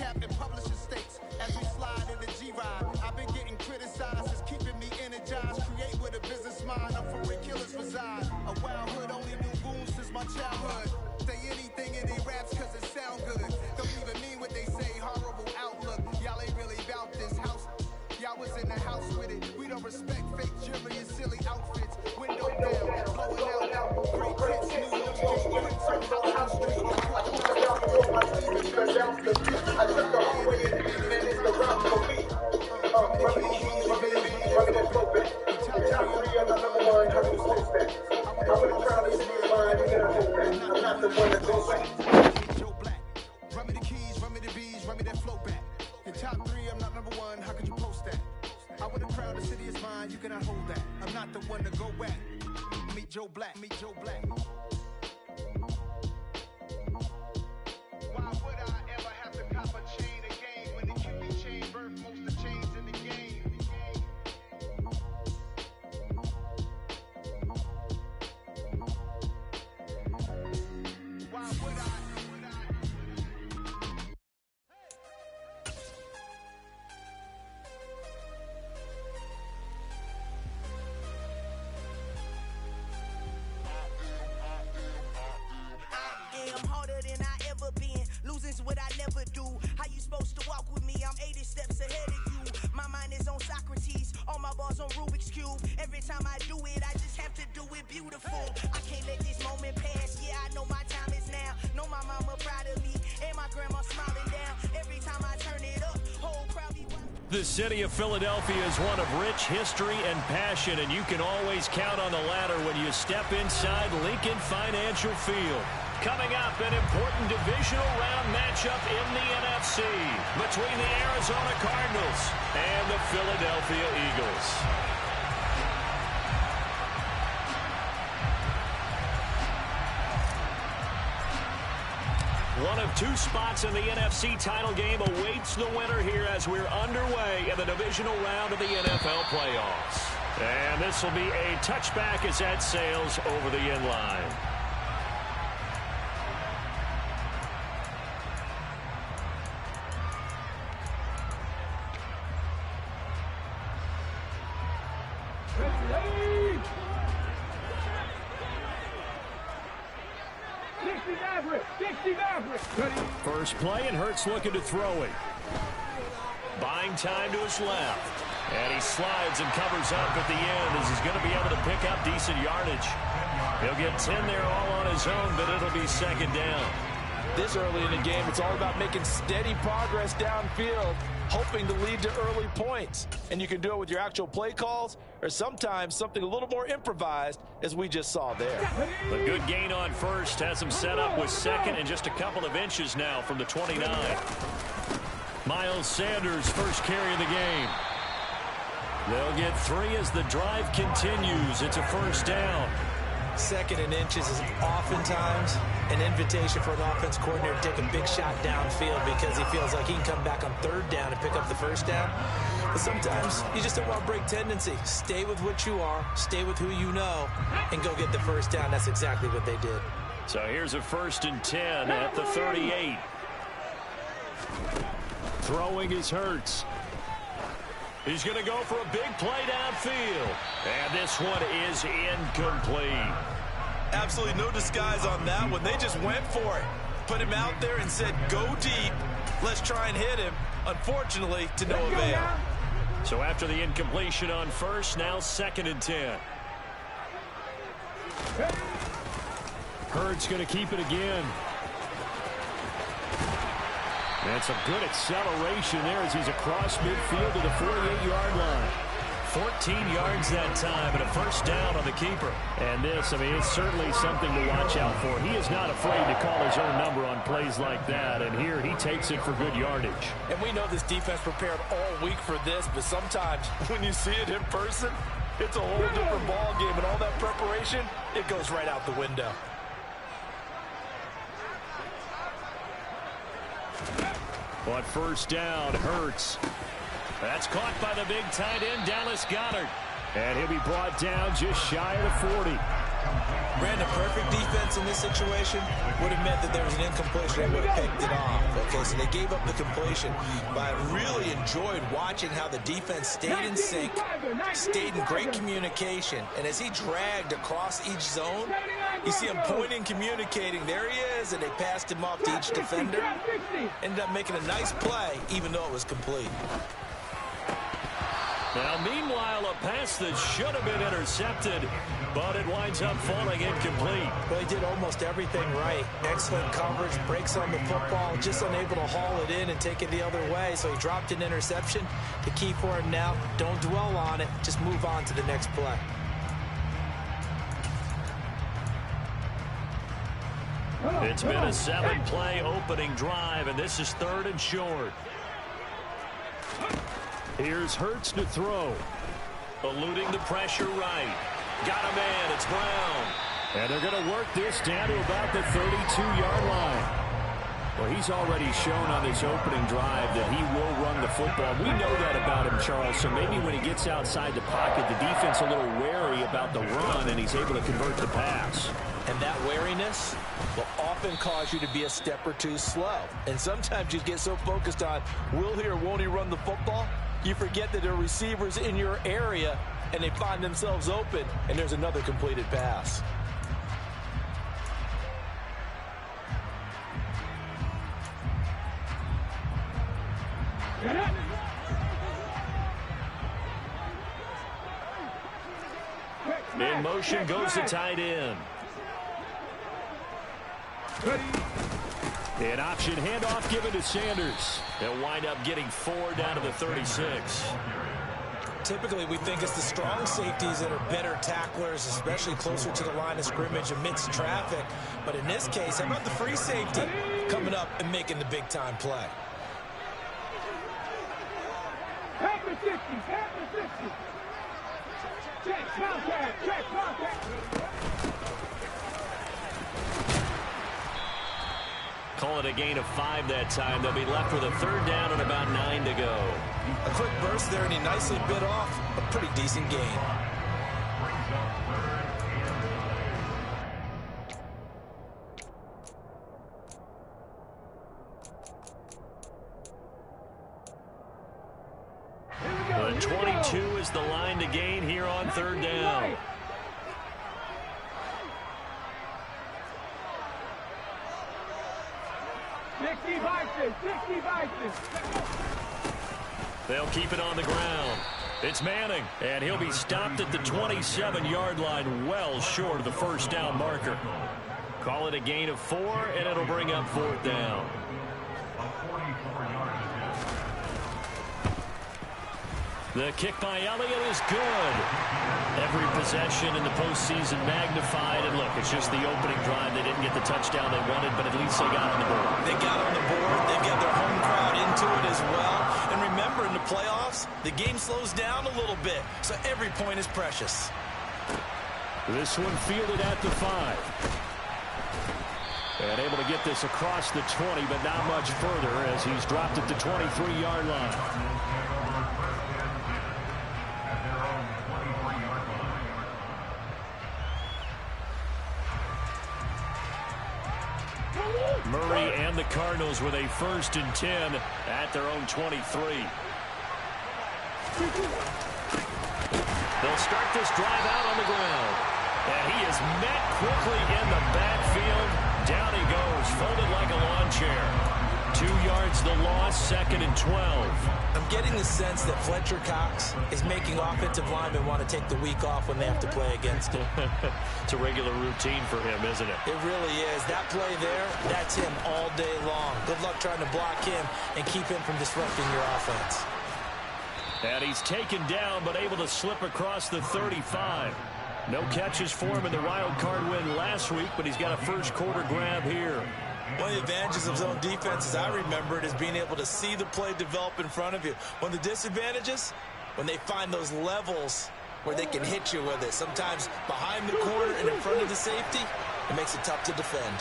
cap and publishing states. As we slide in the G-Ride, I've been getting criticized. It's keeping me energized. Create with a business mind. I'm from where killers reside. A wild hood, only knew goons since my childhood. Say anything in they raps cause it sound good. Don't even mean what they say, horrible outlook. Y'all ain't really about this house. Y'all was in the house with it. We don't respect fake jewelry and silly outfits. Window down, blowing out. Great hits, New York Street, bricks on House Street. I took the whole way in the evening, it's the rock for me. Running that flow back. Top 3, I'm the number one, how do you post that? I would've tried to see mine, you gotta hold that. I'm not the one that goes back. Joe Black, run me the keys, run me the bees, run me that flow back. In top 3, I'm not number one, how could you post that? I would've crowned the city is mine, you cannot hold that. I'm not the one to go back. Meet Joe Black, meet Joe Black. Why would I ever have to cop a chain again when the QB chain birthed most of the chains in the game? Why would I? I'm harder than I ever been. Losing's what I never do. How you supposed to walk with me? I'm 80 steps ahead of you. My mind is on Socrates. All my bars on Rubik's Cube. Every time I do it, I just have to do it beautiful. I can't let this moment pass. Yeah, I know my time is now. Know my mama proud of me. And my grandma smiling down. Every time I turn it up, whole crowd be watching. The city of Philadelphia is one of rich history and passion, and you can always count on the ladder when you step inside Lincoln Financial Field. Coming up, an important divisional round matchup in the NFC between the Arizona Cardinals and the Philadelphia Eagles. One of 2 spots in the NFC title game awaits the winner here as we're underway in the divisional round of the NFL playoffs. And this will be a touchback as that sails over the end line. First play, and Hurts looking to throw it. Buying time to his left. And he slides and covers up at the end as he's going to be able to pick up decent yardage. He'll get 10 there all on his own, but it'll be second down. This early in the game, it's all about making steady progress downfield, hoping to lead to early points. And you can do it with your actual play calls or sometimes something a little more improvised, as we just saw there. A good gain on first has him set up with second and just a couple of inches now from the 29. Miles Sanders, first carry of the game. They'll get 3 as the drive continues. It's a first down. Second and inches is oftentimes an invitation for an offense coordinator to take a big shot downfield because he feels like he can come back on third down and pick up the first down. But sometimes you just don't want to break tendency. Stay with what you are, stay with who you know, and go get the first down. That's exactly what they did. So here's a first and 10 at the 38. Throwing is Hurts. He's going to go for a big play downfield. And this one is incomplete. Absolutely no disguise on that one. They just went for it. Put him out there and said, go deep. Let's try and hit him. Unfortunately, to no avail. So after the incompletion on first, now second and 10. Hurts going to keep it again. And some good acceleration there as he's across midfield to the 48-yard line. 14 yards that time and a first down on the keeper. And this, I mean, it's certainly something to watch out for. He is not afraid to call his own number on plays like that. And here he takes it for good yardage. And we know this defense prepared all week for this, but sometimes when you see it in person, it's a whole different ball game. And all that preparation, it goes right out the window. On first down, Hurts. That's caught by the big tight end, Dallas Goedert. And he'll be brought down just shy of the 40. Brandon, perfect defense in this situation would have meant that there was an incompletion. They would have picked it off. Okay, so they gave up the completion. But I really enjoyed watching how the defense stayed in sync, stayed in great communication. And as he dragged across each zone, you see him pointing, communicating. There he is, and they passed him off to each defender. Ended up making a nice play, even though it was complete. Now, meanwhile, a pass that should have been intercepted, but it winds up falling incomplete. Well, he did almost everything right. Excellent coverage, breaks on the football, just unable to haul it in and take it the other way. So he dropped an interception. The key for him now, don't dwell on it. Just move on to the next play. It's been a 7-play opening drive, and this is 3rd and short. Here's Hurts to throw. Eluding the pressure right. Got a man. It's Brown. And they're going to work this down to about the 32-yard line. Well, he's already shown on this opening drive that he will run the football. We know that about him, Charles. So maybe when he gets outside the pocket, the defense a little wary about the run, and he's able to convert the pass. And that wariness will often cause you to be a step or two slow. And sometimes you get so focused on, will he or won't he run the football? You forget that there are receivers in your area, and they find themselves open, and there's another completed pass. In motion goes the tight end. An option handoff given to Sanders. They'll wind up getting 4 down to the 36. Typically, we think it's the strong safeties that are better tacklers, especially closer to the line of scrimmage amidst traffic. But in this case, how about the free safety coming up and making the big-time play? Call it a gain of 5 that time. They'll be left with a 3rd down and about 9 to go. A quick burst there, and he nicely bit off a pretty decent gain. The 22 is the line to gain here on 3rd down. They'll keep it on the ground. It's Manning, and he'll be stopped at the 27-yard line, well short of the 1st down marker. Call it a gain of 4, and it'll bring up 4th down. The kick by Elliott is good. Every possession in the postseason magnified. And look, it's just the opening drive. They didn't get the touchdown they wanted, but at least they got on the board. They got on the board. They've got their home crowd into it as well. And remember, in the playoffs, the game slows down a little bit. So every point is precious. This one fielded at the 5. And able to get this across the 20, but not much further as he's dropped at the 23-yard line. Murray and the Cardinals with a 1st and 10 at their own 23. They'll start this drive out on the ground. And he is met quickly in the backfield. Down he goes, folded like a lawn chair. 2 yards the loss, 2nd and 12. I'm getting the sense that Fletcher Cox is making offensive linemen want to take the week off when they have to play against him. It's a regular routine for him, isn't it? It really is. That play there, that's him all day long. Good luck trying to block him and keep him from disrupting your offense. And he's taken down, but able to slip across the 35. No catches for him in the wild card win last week, but he's got a 1st quarter grab here. One of the advantages of zone defense, as I remember it, is being able to see the play develop in front of you. One of the disadvantages, when they find those levels where they can hit you with it. Sometimes behind the corner and in front of the safety, it makes it tough to defend.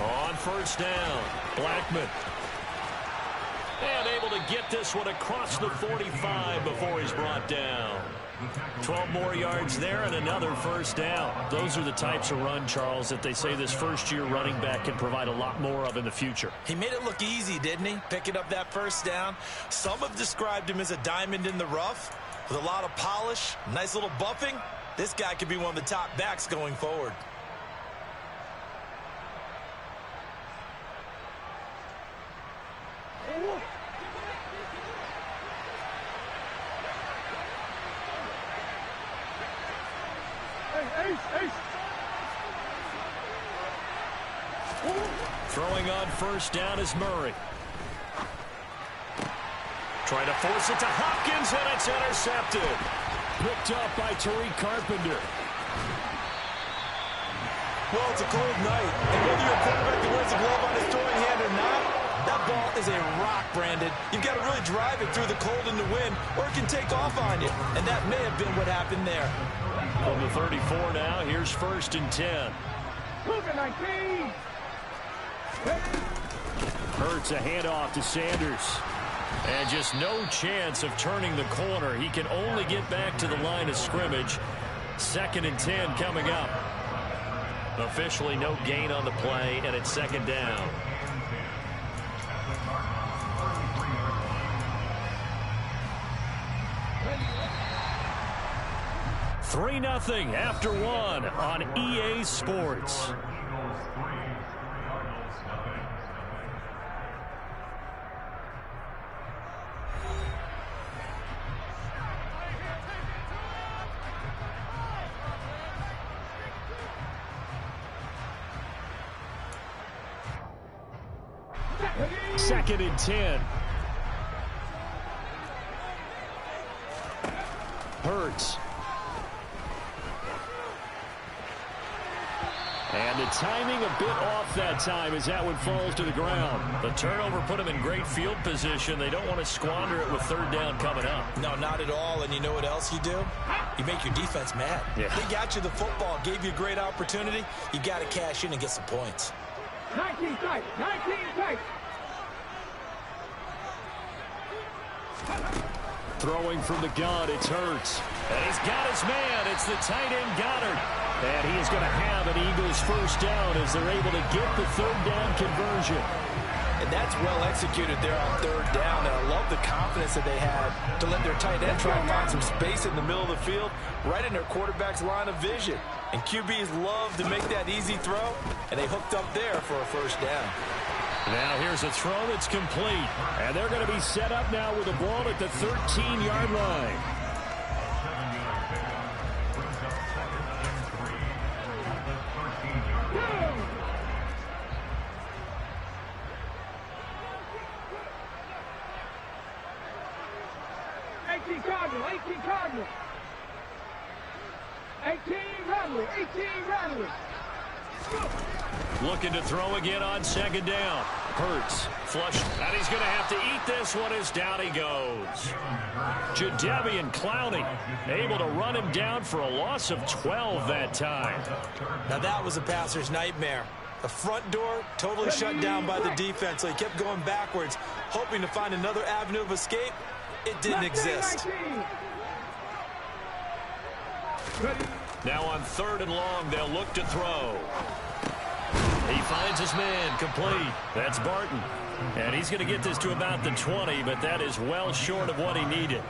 On 1st down, Blackman. And able to get this one across the 45 before he's brought down. 12 more yards there and another first down. Those are the types of run, Charles, that they say this first-year running back can provide a lot more of in the future. He made it look easy, didn't he? Picking up that first down. Some have described him as a diamond in the rough with a lot of polish, nice little buffing. This guy could be one of the top backs going forward. Throwing on first down is Murray. Trying to force it to Hopkins, and it's intercepted. Picked up by Tariq Carpenter. Well, it's a cold night, and whether you're a quarterback that wears a glove on his throwing hand or not, that ball is a rock, Brandon. You've got to really drive it through the cold and the wind, or it can take off on you, and that may have been what happened there. From the 34 now, here's first and 10. Hurts a handoff to Sanders. And just no chance of turning the corner. He can only get back to the line of scrimmage. 2nd and 10 coming up. Officially no gain on the play, and it's 2nd down. Three 3-0 after one on EA Sports. Second and 10. Hurts. And the timing a bit off that time as that one falls to the ground. The turnover put him in great field position. They don't want to squander it with 3rd down coming up. No, not at all. And you know what else you do? You make your defense mad. Yeah. They got you the football, gave you a great opportunity. You got to cash in and get some points. 19 tight, 19 tight. Throwing from the gun, it's Hurts. And he's got his man. It's the tight end Goddard. And he is going to have an Eagles first down as they're able to get the 3rd down conversion. And that's well executed there on 3rd down. And I love the confidence that they had to let their tight end try and find some space in the middle of the field, right in their quarterback's line of vision. And QBs love to make that easy throw, and they hooked up there for a first down. Now here's a throw that's complete. And they're going to be set up now with the ball at the 13-yard line. Cardinal. 18 Ramley. Looking to throw again on 2nd down. Hurts flushed, and he's going to have to eat this one as down he goes. Jadeveon Clowney able to run him down for a loss of 12 that time. Now that was a passer's nightmare. The front door totally shut down by the defense, so he kept going backwards, hoping to find another avenue of escape. It didn't exist. Now on 3rd and long, they'll look to throw. He finds his man, complete. That's Barton. And he's going to get this to about the 20, but that is well short of what he needed.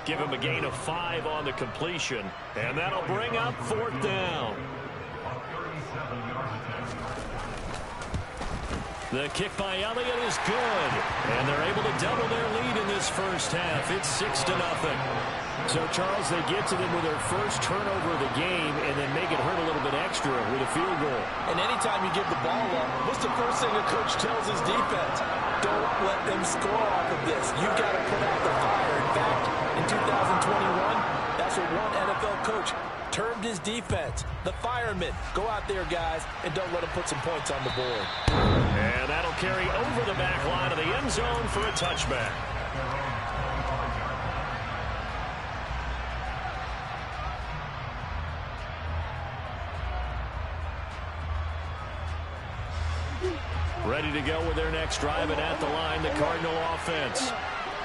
Give him a gain of 5 on the completion, and that'll bring up 4th down. The kick by Elliott is good, and they're able to double their lead in this first half. It's 6-0. So, Charles, they get to them with their first turnover of the game and then make it hurt a little bit extra with a field goal. And anytime you give the ball up, what's the first thing a coach tells his defense? Don't let them score off of this. You've got to put out the fire. In fact, in 2021, that's what one NFL coach termed his defense. The firemen. Go out there, guys, and don't let them put some points on the board. And that'll carry over the back line of the end zone for a touchback. Ready to go with their next drive, and at the line, the Cardinal offense.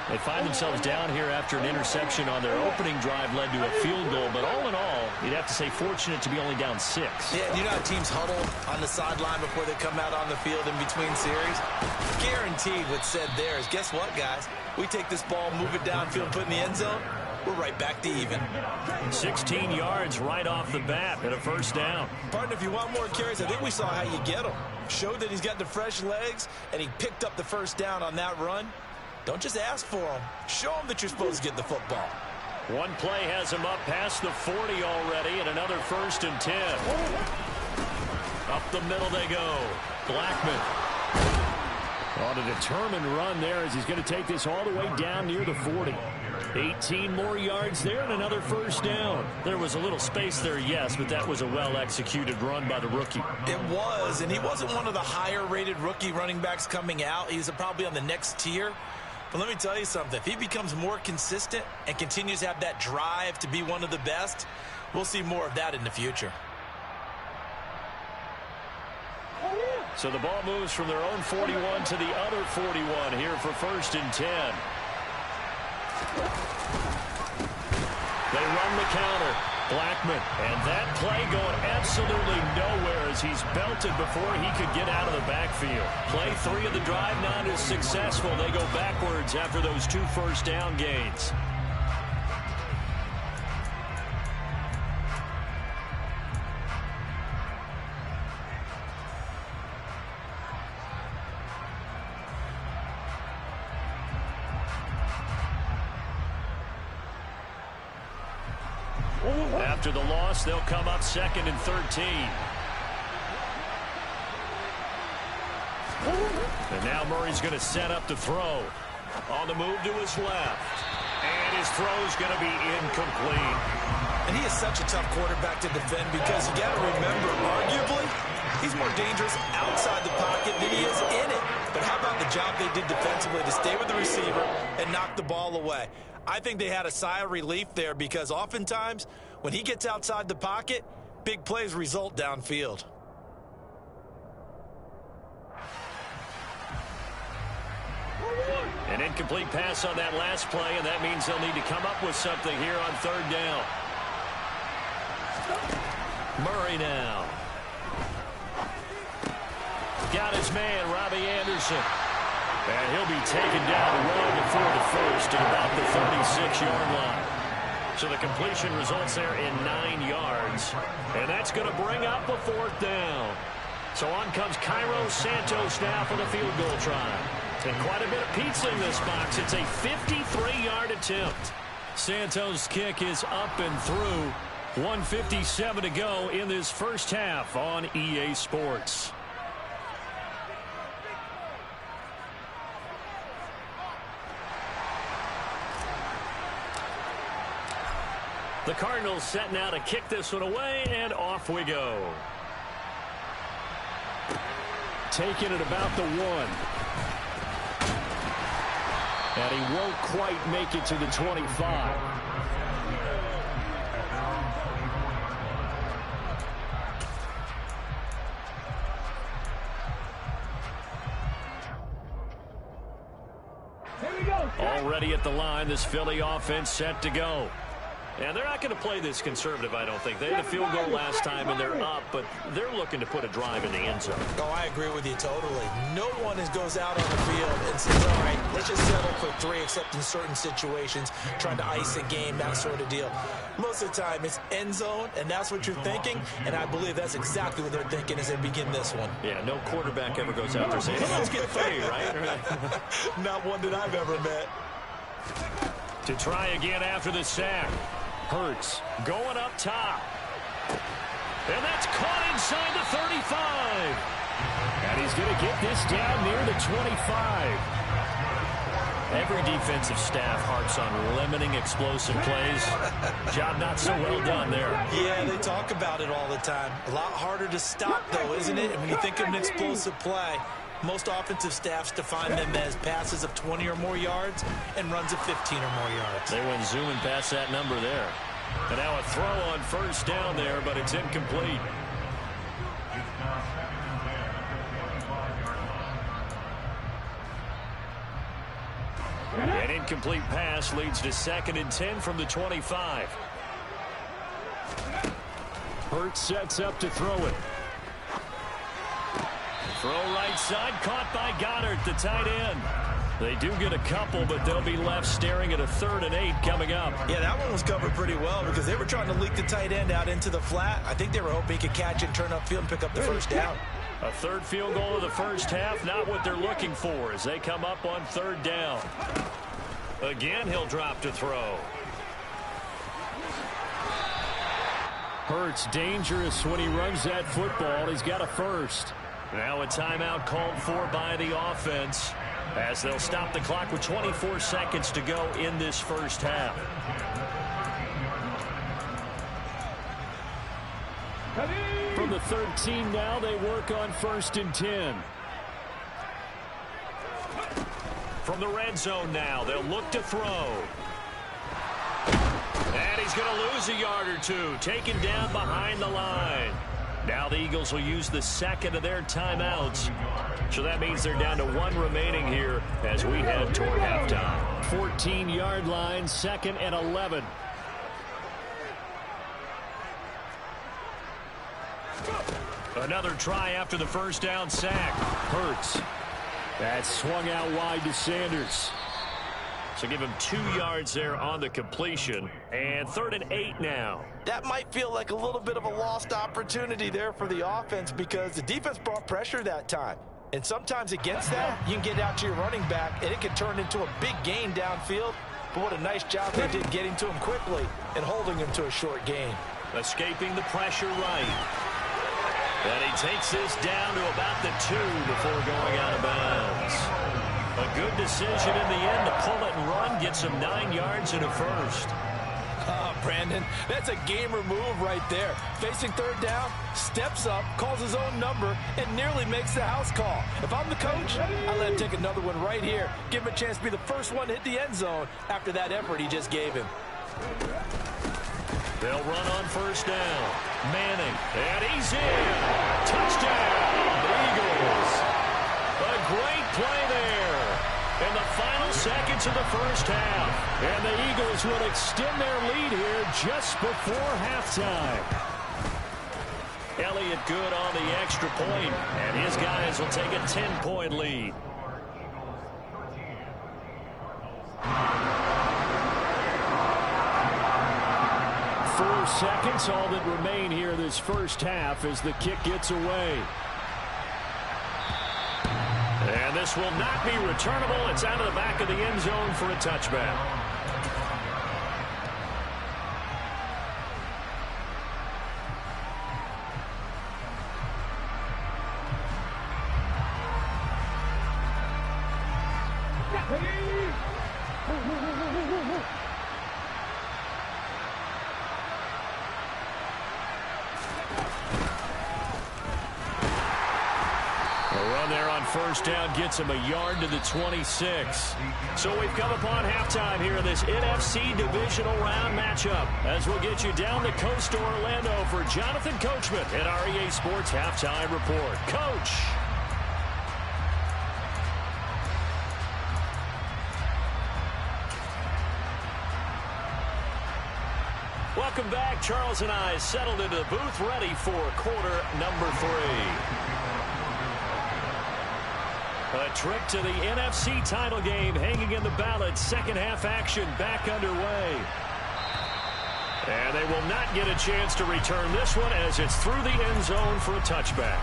They find themselves down here after an interception on their opening drive led to a field goal. But all in all, you'd have to say fortunate to be only down 6. Yeah, you know how teams huddle on the sideline before they come out on the field in between series? Guaranteed what's said there is, guess what, guys? We take this ball, move it downfield, put it in the end zone, we're right back to even. 16 yards right off the bat and a first down. Partner, if you want more carries, I think we saw how you get them. Showed that he's got the fresh legs, and he picked up the first down on that run. Don't just ask for them. Show them that you're supposed to get the football. One play has him up past the 40 already, and another 1st and 10. Up the middle they go. Blackman on a determined run there as he's going to take this all the way down near the 40. 18 more yards there and another first down. There was a little space there, yes, but that was a well-executed run by the rookie. It was, and he wasn't one of the higher-rated rookie running backs coming out. He's probably on the next tier. But let me tell you something. If he becomes more consistent and continues to have that drive to be one of the best, we'll see more of that in the future. So the ball moves from their own 41 to the other 41 here for 1st and 10. They run the counter. Blackman, and that play going absolutely nowhere as he's belted before he could get out of the backfield. Play 3 of the drive not as successful. They go backwards after those 2 first down gains. After the loss, they'll come up 2nd and 13. And now Murray's going to set up to throw. On the move to his left. And his throw's going to be incomplete. And he is such a tough quarterback to defend because you got to remember, arguably, he's more dangerous outside the pocket than he is in it. But how about the job they did defensively to stay with the receiver and knock the ball away? I think they had a sigh of relief there because oftentimes when he gets outside the pocket, big plays result downfield. An incomplete pass on that last play, and that means they'll need to come up with something here on 3rd down. Murray now. Got his man, Robbie Anderson. And he'll be taken down well before the 1st at about the 36-yard line. So the completion results there in 9 yards. And that's going to bring up a 4th down. So on comes Cairo Santos now for the field goal try. And quite a bit of pizza in this box. It's a 53-yard attempt. Santos' kick is up and through. 1:57 to go in this first half on EA Sports. The Cardinals set now to kick this one away, and off we go. Taking it about the 1. And he won't quite make it to the 25. Already at the line, this Philly offense set to go. And they're not going to play this conservative, I don't think. They had a field goal last time, and they're up, but they're looking to put a drive in the end zone. Oh, I agree with you totally. No one goes out on the field and says, all right, let's just settle for 3, except in certain situations, trying to ice a game, that sort of deal. Most of the time, it's end zone, and that's what you're thinking, and I believe that's exactly what they're thinking as they begin this one. Yeah, no quarterback ever goes out there saying, hey, let's get 3, right? Not one that I've ever met. To try again after the sack. Hurts going up top. And that's caught inside the 35. And he's going to get this down near the 25. Every defensive staff harps on limiting explosive plays. Job not so well done there. Yeah, they talk about it all the time. A lot harder to stop, though, isn't it? And when you think of an explosive play, most offensive staffs define them as passes of 20 or more yards and runs of 15 or more yards. They went zooming past that number there. And now a throw on first down there, but it's incomplete. An incomplete pass leads to 2nd and 10 from the 25. Hurts sets up to throw it. Throw right side, caught by Goddard, the tight end. They do get a couple, but they'll be left staring at a 3rd and 8 coming up. Yeah, that one was covered pretty well because they were trying to leak the tight end out into the flat. I think they were hoping he could catch and turn upfield and pick up the first down. A 3rd field goal of the first half, not what they're looking for as they come up on 3rd down. Again, he'll drop to throw. Hurts dangerous when he runs that football. He's got a first. Now a timeout called for by the offense as they'll stop the clock with 24 seconds to go in this first half. From the 13 now, they work on 1st and 10. From the red zone now, they'll look to throw. And he's going to lose a yard or two, taken down behind the line. Now the Eagles will use the 2nd of their timeouts. So that means they're down to 1 remaining here as we head toward halftime. 14-yard line, 2nd and 11. Another try after the first down sack. Hurts. That swung out wide to Sanders. So give him 2 yards there on the completion. And 3rd and 8 now. That might feel like a little bit of a lost opportunity there for the offense because the defense brought pressure that time. And sometimes against that, you can get out to your running back, and it can turn into a big gain downfield. But what a nice job they did getting to him quickly and holding him to a short gain. Escaping the pressure right. And he takes this down to about the 2 before going out of bounds. A good decision in the end to pull it and run, get some 9 yards and a first. Brandon, that's a gamer move right there. Facing 3rd down, steps up, calls his own number, and nearly makes the house call. If I'm the coach, I let him take another one right here. Give him a chance to be the first one to hit the end zone after that effort he just gave him. They'll run on 1st down. Manning, and he's in. Touchdown, the Eagles. A great play there in the final seconds of the first half. And the Eagles will extend their lead here just before halftime. Elliott good on the extra point, and his guys will take a 10-point lead. Four seconds, all that remain here this first half as the kick gets away. And this will not be returnable. It's out of the back of the end zone for a touchback. First down gets him a yard to the 26. So we've come upon halftime here in this NFC divisional round matchup as we'll get you down the coast to Orlando for Jonathan Coachman at our EA Sports Halftime Report. Coach. Welcome back. Charles and I settled into the booth ready for quarter number 3. A trip to the NFC title game hanging in the balance. Second half action back underway. And they will not get a chance to return this one as it's through the end zone for a touchback.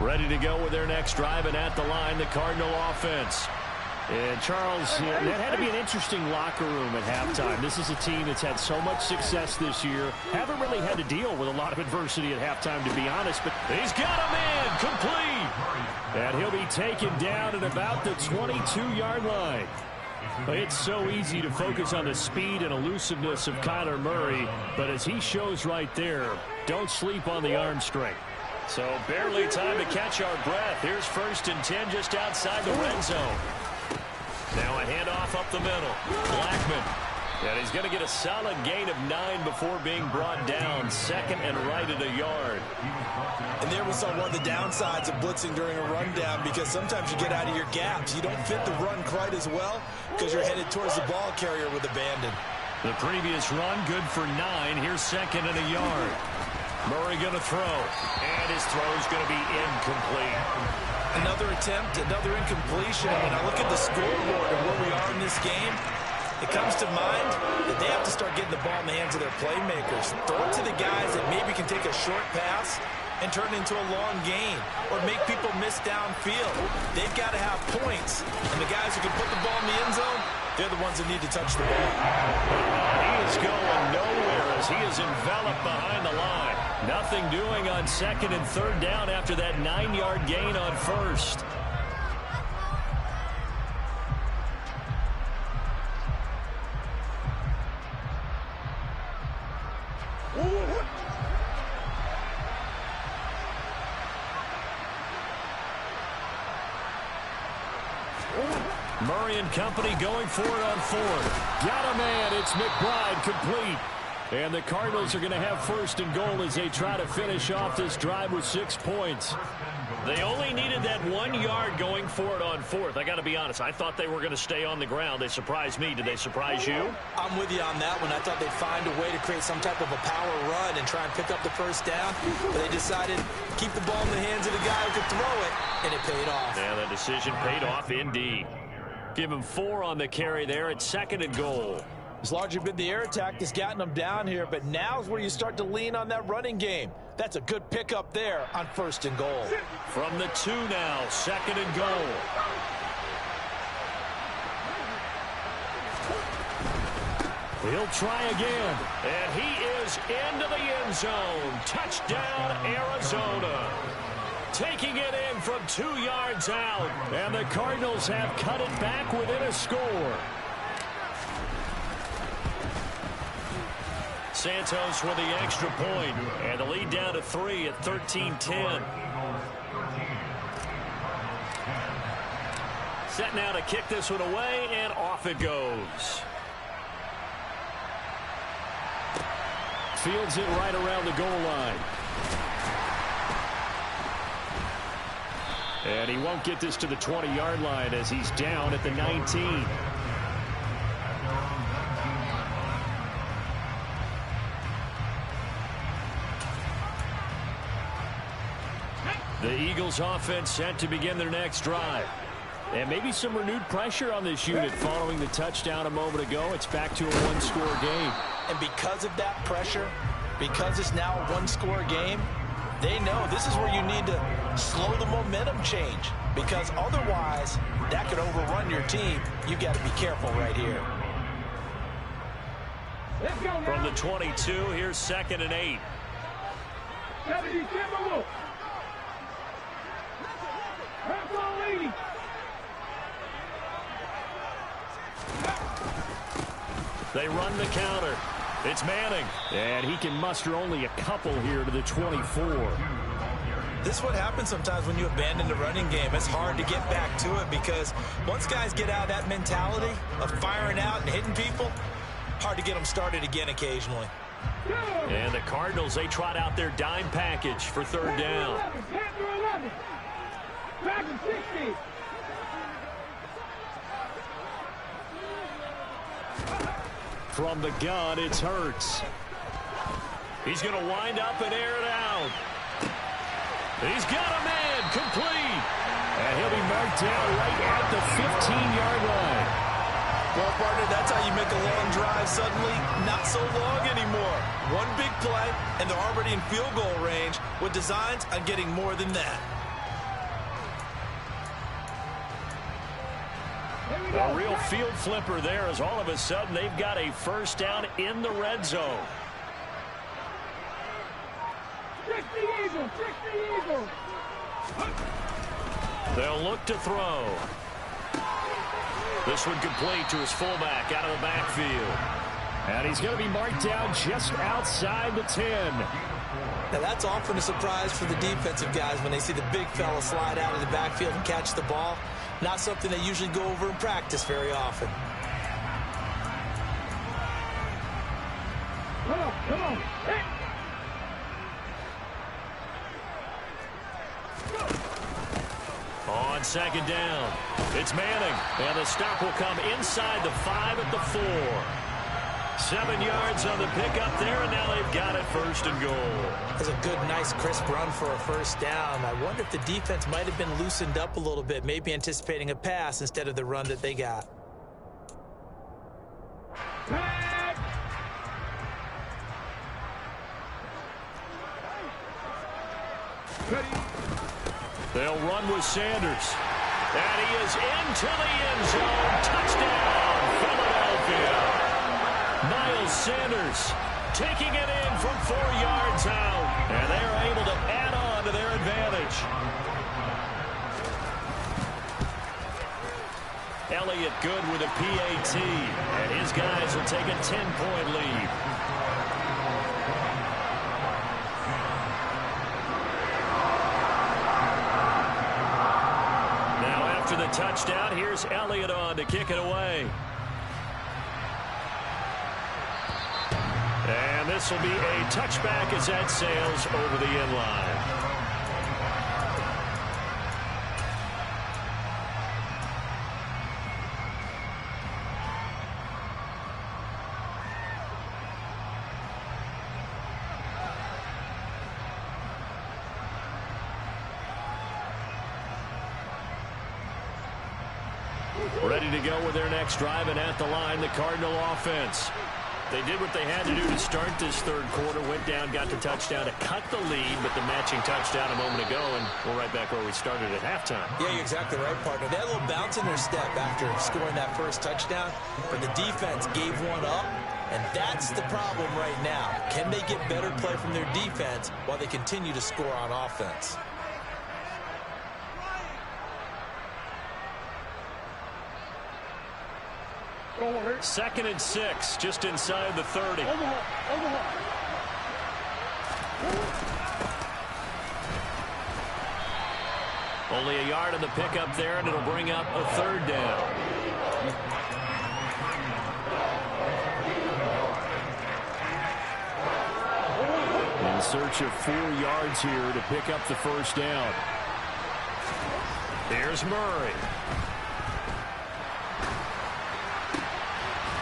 Ready to go with their next drive, and at the line, the Cardinal offense. And Charles, that had to be an interesting locker room at halftime. This is a team that's had so much success this year. Haven't really had to deal with a lot of adversity at halftime, to be honest. But he's got a man complete. And he'll be taken down at about the 22-yard line. It's so easy to focus on the speed and elusiveness of Kyler Murray. But as he shows right there, don't sleep on the arm strength. So barely time to catch our breath. Here's 1st and 10 just outside the red zone. Now a handoff up the middle. Blackman And he's going to get a solid gain of 9 before being brought down. Second and right at a yard. And there we saw one of the downsides of blitzing during a rundown, because sometimes you get out of your gaps. You don't fit the run quite as well because you're headed towards the ball carrier with abandon. The previous run, good for 9. Here's second and a yard. Murray going to throw. And his throw is going to be incomplete. Another attempt, another incompletion. I mean, I look at the scoreboard and where we are in this game. It comes to mind that they have to start getting the ball in the hands of their playmakers. Throw it to the guys that maybe can take a short pass and turn it into a long gain, or make people miss downfield. They've got to have points, and the guys who can put the ball in the end zone, they're the ones that need to touch the ball. He is going nowhere as he is enveloped behind the line. Nothing doing on second and third down after that 9-yard gain on first. Murray and company going for it on fourth. Got a man. It's McBride complete. And the Cardinals are going to have first and goal as they try to finish off this drive with 6 points. They only needed that 1 yard going for it on fourth. I got to be honest, I thought they were going to stay on the ground. They surprised me. Did they surprise you? I'm with you on that one. I thought they'd find a way to create some type of a power run and try and pick up the first down. But they decided to keep the ball in the hands of the guy who could throw it, and it paid off. Yeah, that decision paid off indeed. Give him 4 on the carry there at second and goal. It's largely been the air attack that's gotten them down here, but now's where you start to lean on that running game. That's a good pickup there on first and goal. From the 2 now, second and goal. He'll try again, and he is into the end zone. Touchdown, Arizona. Taking it in from 2 yards out, and the Cardinals have cut it back within a score. Santos with the extra point, and the lead down to 3 at 13-10. Set now to kick this one away, and off it goes. Fields it right around the goal line. And he won't get this to the 20-yard line as he's down at the 19. The Eagles offense set to begin their next drive. And maybe some renewed pressure on this unit following the touchdown a moment ago. It's back to a 1-score game. And because of that pressure, because it's now a 1-score game, they know this is where you need to slow the momentum change, because otherwise that could overrun your team. You've got to be careful right here. From the 22, here's second and 8. They run the counter. It's Manning, and he can muster only a couple here to the 24. This is what happens sometimes when you abandon the running game. It's hard to get back to it, because once guys get out of that mentality of firing out and hitting people, hard to get them started again occasionally. And the Cardinals, they trot out their dime package for third down. From the gun, it's Hurts. He's going to wind up and air it out. He's got a man, complete. And he'll be marked down right at the 15-yard line. Well, partner, that's how you make a long drive suddenly not so long anymore. One big play, and they're already in field goal range with designs on getting more than that. A real field flipper there, as all of a sudden they've got a first down in the red zone. They'll look to throw. This one complete to his fullback out of the backfield. And he's going to be marked down just outside the 10. Now, that's often a surprise for the defensive guys when they see the big fella slide out of the backfield and catch the ball. Not something they usually go over in practice very often. On second down, it's Manning, and the stop will come inside the 5 at the 4. 7 yards on the pickup there, and now they've got it 1st and goal. That's a good, nice, crisp run for a 1st down. I wonder if the defense might have been loosened up a little bit, maybe anticipating a pass instead of the run that they got. They'll run with Sanders. And he is into the end zone. Touchdown, Philadelphia. Miles Sanders taking it in from 4 yards out. And they are able to add on to their advantage. Elliott good with a PAT. And his guys will take a 10-point lead. After the touchdown, here's Elliott on to kick it away. And this will be a touchback as that sails over the end line. Ready to go with their next drive, and at the line, the Cardinal offense. They did what they had to do to start this 3rd quarter, went down, got the touchdown to cut the lead, but the matching touchdown a moment ago, and we're right back where we started at halftime. Yeah, you're exactly right, partner. They had a little bounce in their step after scoring that 1st touchdown, but the defense gave one up, and that's the problem right now. Can they get better play from their defense while they continue to score on offense? Second and 6, just inside the 30. Only a yard on the pickup there, and it'll bring up a 3rd down. In search of 4 yards here to pick up the 1st down. Here's Murray.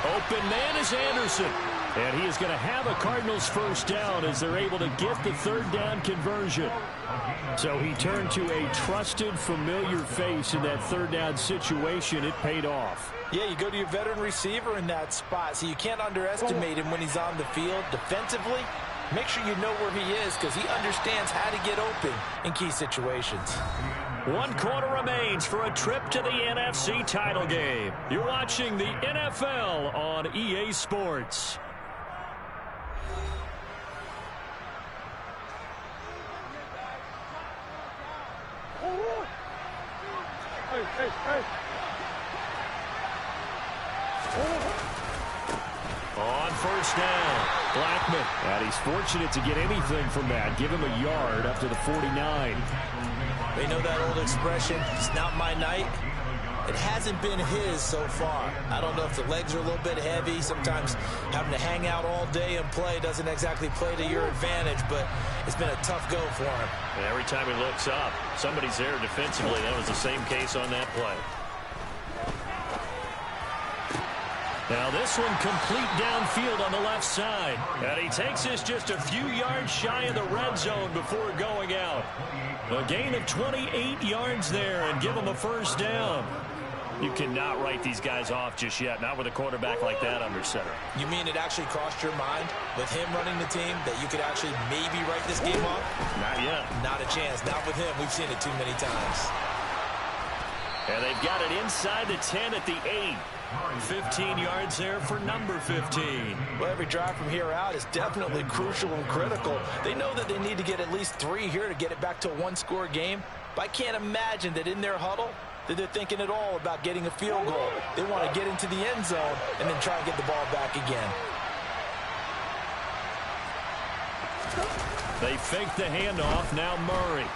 Open man is Anderson. And he is going to have a Cardinals 1st down as they're able to get the 3rd down conversion. So he turned to a trusted, familiar face in that 3rd down situation. It paid off. Yeah, you go to your veteran receiver in that spot, so you can't underestimate him when he's on the field. Defensively, make sure you know where he is because he understands how to get open in key situations. 1 quarter remains for a trip to the NFC title game. You're watching the NFL on EA Sports. On 1st down, Blackman. And he's fortunate to get anything from that. Give him a yard up to the 49. They know that old expression, it's not my night. It hasn't been his so far. I don't know if the legs are a little bit heavy. Sometimes having to hang out all day and play doesn't exactly play to your advantage, but it's been a tough go for him. And every time he looks up, somebody's there defensively. That was the same case on that play. Now this one complete downfield on the left side. And he takes this just a few yards shy of the red zone before going out. A gain of 28 yards there and give him a 1st down. You cannot write these guys off just yet, not with a quarterback like that under center. You mean it actually crossed your mind with him running the team that you could actually maybe write this game off? Not yet. Not a chance. Not with him. We've seen it too many times. And they've got it inside the 10 at the 8. 15 yards there for number 15. Well, every drive from here out is definitely crucial and critical. They know that they need to get at least 3 here to get it back to a 1-score game. But I can't imagine that in their huddle that they're thinking at all about getting a field goal. They want to get into the end zone and then try and get the ball back again. They fake the handoff. Now Murray.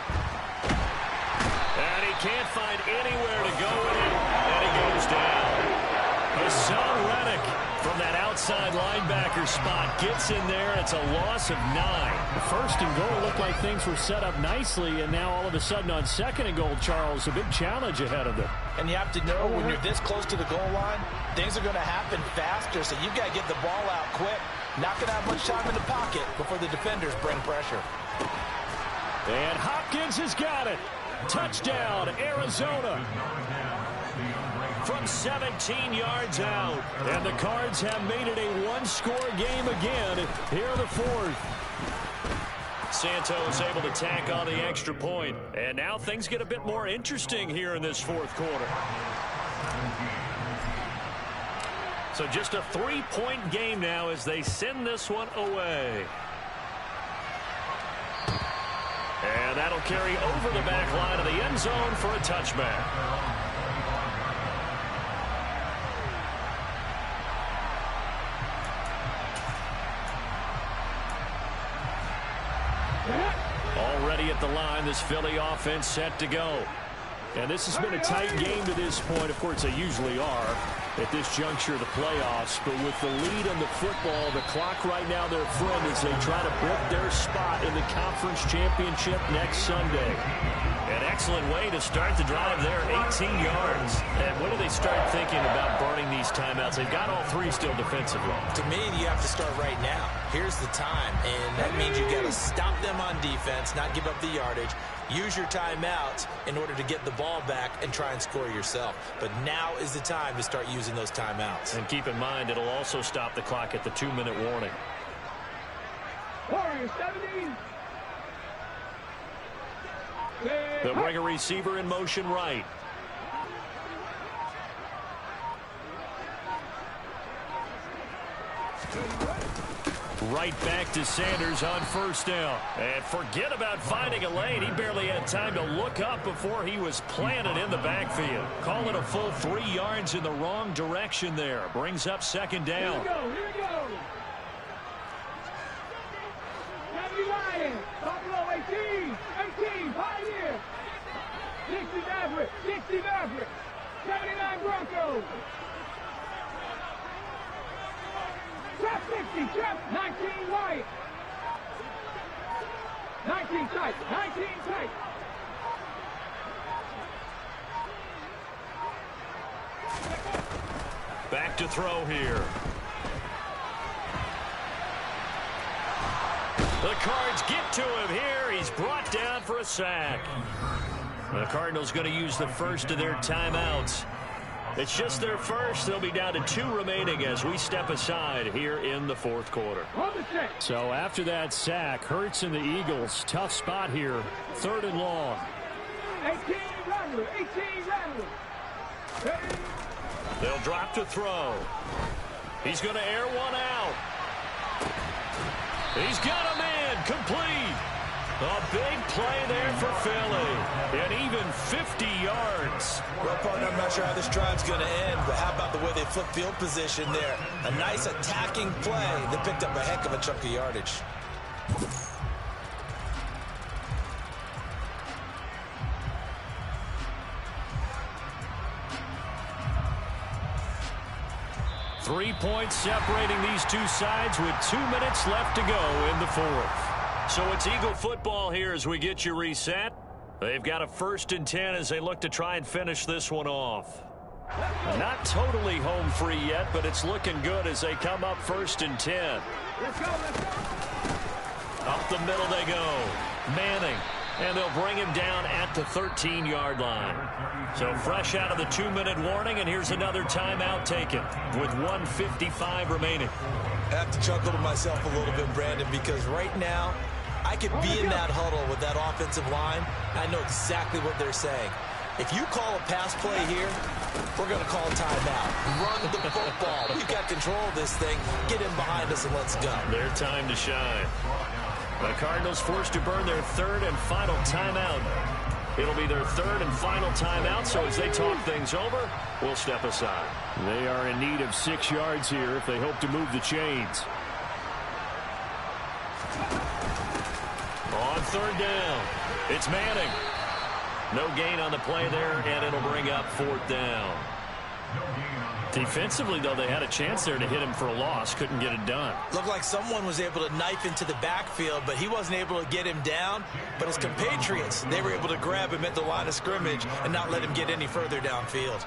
And he can't find anywhere to go with it. And he goes down. Hassan Reddick from from that outside linebacker spot. Gets in there. It's a loss of 9. The first and goal looked like things were set up nicely, and now all of a sudden on second and goal, Charles, a big challenge ahead of them. And you have to know when you're this close to the goal line, things are going to happen faster, so you've got to get the ball out quick. Not going to have much time in the pocket before the defenders bring pressure. And Hopkins has got it. Touchdown, Arizona. From 17 yards out. And the Cards have made it a one-score game again here in the fourth. Santos able to tack on the extra point. And now things get a bit more interesting here in this fourth quarter. So just a 3-point game now as they send this one away. And that'll carry over the back line of the end zone for a touchback. Already at the line, this Philly offense set to go. And this has been a tight game to this point. Of course, they usually are at this juncture of the playoffs. But with the lead in the football, the clock right now their friend as they try to book their spot in the conference championship next Sunday. An excellent way to start the drive there, 18 yards. And when do they start thinking about burning these timeouts? They've got all 3 still defensively. To me, you have to start right now. Here's the time, and that means you got to stop them on defense, not give up the yardage. Use your timeouts in order to get the ball back and try and score yourself. But now is the time to start using those timeouts. And keep in mind, it'll also stop the clock at the 2-minute warning. Warriors 17. They'll bring a receiver in motion right. Right back to Sanders on first down. And forget about finding a lane. He barely had time to look up before he was planted in the backfield. Call it a full 3 yards in the wrong direction there. Brings up second down. Here we go. Heavy Lions. Buffalo 18. 18. Pioneer. 60 Maverick. 60 Maverick. 79 Broncos. Trap 60, trap 19 White. 19 tight, 19 tight. Back to throw here. The Cards get to him here. He's brought down for a sack. The Cardinals going to use the first of their timeouts. It's just their first. They'll be down to 2 remaining as we step aside here in the fourth quarter. So after that sack, Hurts and the Eagles, tough spot here. 3rd and long. 18 Rattler, 18 Rattler. They'll drop to throw. He's going to air one out. He's got him in. Complete. A big play there for Philly. And even 50 yards. Well, partner, I'm not sure how this drive's going to end, but how about the way they flip field position there? A nice attacking play that picked up a heck of a chunk of yardage. Three points separating these two sides with 2 minutes left to go in the fourth. So it's Eagle football here as we get you reset. They've got a 1st and 10 as they look to try and finish this one off. Not totally home free yet, but it's looking good as they come up 1st and 10. Let's go, let's go. Up the middle they go. Manning. And they'll bring him down at the 13-yard line. So fresh out of the 2-minute warning, and here's another timeout taken with 1:55 remaining. I have to chuckle to myself a little bit, Brandon, because right now I could be in that huddle with that offensive line. I know exactly what they're saying. If you call a pass play here, we're going to call timeout. Run the football. We've got control of this thing. Get in behind us and let's go. Their time to shine. The Cardinals forced to burn their 3rd and final timeout. It'll be their 3rd and final timeout, so as they talk things over, we'll step aside. They are in need of 6 yards here if they hope to move the chains. On 3rd down, it's Manning. No gain on the play there, and it'll bring up 4th down. Defensively, though, they had a chance there to hit him for a loss. Couldn't get it done. Looked like someone was able to knife into the backfield, but he wasn't able to get him down. But his compatriots, they were able to grab him at the line of scrimmage and not let him get any further downfield.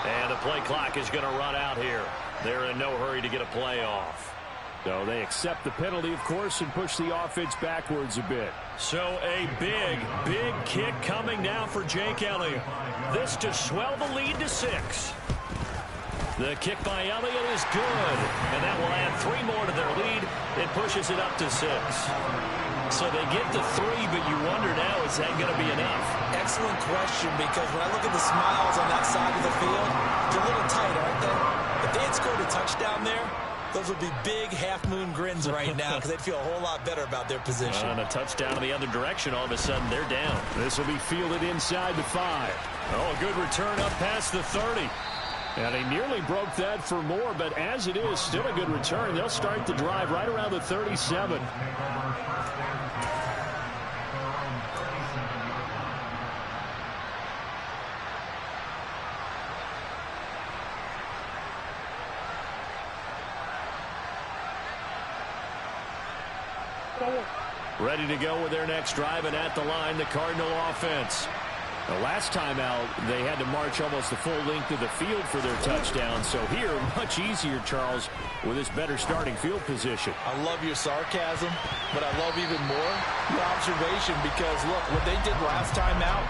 And the play clock is going to run out here. They're in no hurry to get a play off. So they accept the penalty, of course, and push the offense backwards a bit. So a big, big kick coming now for Jake Elliott. This to swell the lead to 6. The kick by Elliott is good, and that will add 3 more to their lead. It pushes it up to 6. So they get to 3, but you wonder now, is that going to be enough? Excellent question, because when I look at the smiles on that side of the field, they're a little tight, aren't they? If they had scored a touchdown there, those would be big half-moon grins right now because they'd feel a whole lot better about their position. And a touchdown in the other direction, all of a sudden they're down. This will be fielded inside the 5. Oh, a good return up past the 30. And he nearly broke that for more, but as it is, still a good return. They'll start the drive right around the 37. Ready to go with their next drive, and at the line, the Cardinal offense. The last time out, they had to march almost the full length of the field for their touchdown. So here, much easier, Charles, with this better starting field position. I love your sarcasm, but I love even more your observation because, look, what they did last time out,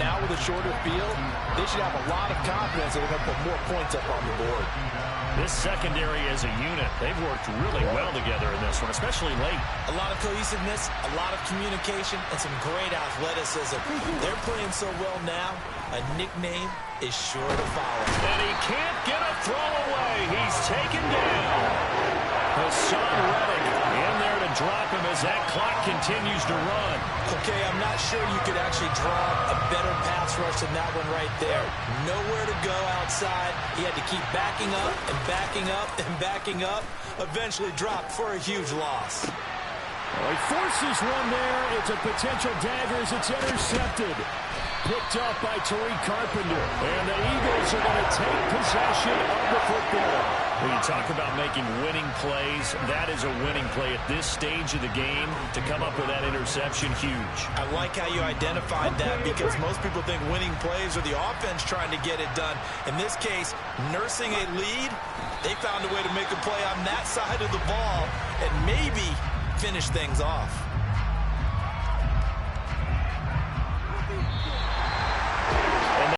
now with a shorter field, they should have a lot of confidence that they're going to put more points up on the board. This secondary as a unit, they've worked really well together in this one, especially late. A lot of cohesiveness, a lot of communication, and some great athleticism. They're playing so well now, a nickname is sure to follow. And he can't get a throw away. He's taken down. Hassan Reddick in there to drop him as that clock continues to run. Okay, I'm not sure you could actually draw a better pass rush than that one right there. Nowhere to go outside. He had to keep backing up and backing up and backing up. Eventually dropped for a huge loss. Well, he forces one there. It's a potential dagger as it's intercepted. Picked up by Tariq Carpenter. And the Eagles are going to take possession of the football. When you talk about making winning plays, that is a winning play at this stage of the game. To come up with that interception, huge. I like how you identified that because most people think winning plays are the offense trying to get it done. In this case, nursing a lead, they found a way to make a play on that side of the ball and maybe finish things off.